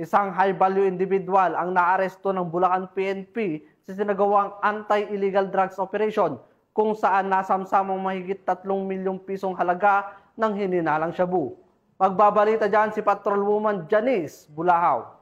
Isang high-value individual ang naaresto ng Bulacan PNP sa sinagawang anti-illegal drugs operation kung saan nasamsamang mahigit 3 milyong pisong halaga ng hininalang shabu. Magbabalita dyan si Patrolwoman Janice Bulahaw.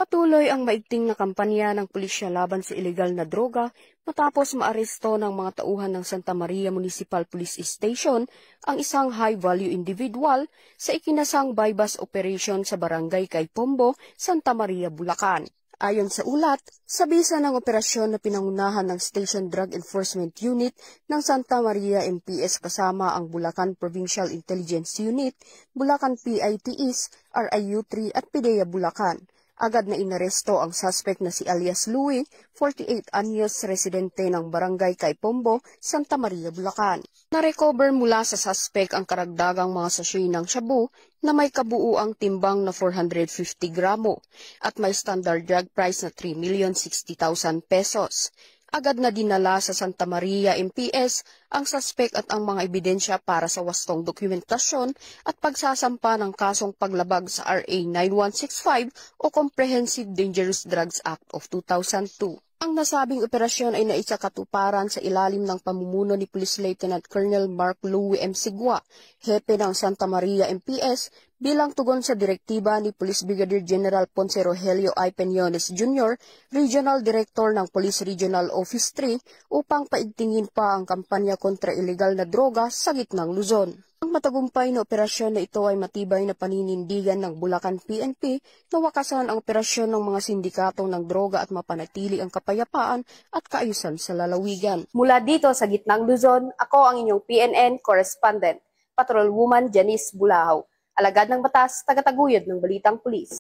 Patuloy ang maigting na kampanya ng pulisya laban sa ilegal na droga matapos maaresto ng mga tauhan ng Santa Maria Municipal Police Station ang isang high-value individual sa ikinasang bypass operation sa barangay Caypombo, Santa Maria, Bulacan. Ayon sa ulat, sa bisa ng operasyon na pinangunahan ng Station Drug Enforcement Unit ng Santa Maria MPS kasama ang Bulacan Provincial Intelligence Unit, Bulacan PITEs, RIU-3 at PIDEA Bulacan. Agad na inaresto ang suspect na si alias Louie, 48 anyos, residente ng barangay Caypombo, Santa Maria, Bulacan. Narecover mula sa suspect ang karagdagang mga sachet ng shabu na may kabuuang timbang na 450 gramo at may standard drug price na 3,060,000 pesos. Agad na dinala sa Santa Maria MPS ang suspect at ang mga ebidensya para sa wastong dokumentasyon at pagsasampa ng kasong paglabag sa RA 9165 o Comprehensive Dangerous Drugs Act of 2002. Ang nasabing operasyon ay naisakatuparan sa ilalim ng pamumuno ni Police Lieutenant Colonel Mark Louie M. Sigua, hepe ng Santa Maria MPS, bilang tugon sa direktiba ni Police Brigadier General Ponce Rogelio I. Peñones Jr., Regional Director ng Police Regional Office 3, upang paigtingin pa ang kampanya kontra ilegal na droga sa gitnang Luzon. Ang matagumpay na operasyon na ito ay matibay na paninindigan ng Bulacan PNP na wakasan ang operasyon ng mga sindikatong ng droga at mapanatili ang kapayapaan at kaayusan sa lalawigan. Mula dito sa gitnang Luzon, ako ang inyong PNN correspondent, Patrolwoman Janice Bulahaw, alagad ng batas, tagataguyod ng Balitang Pulis.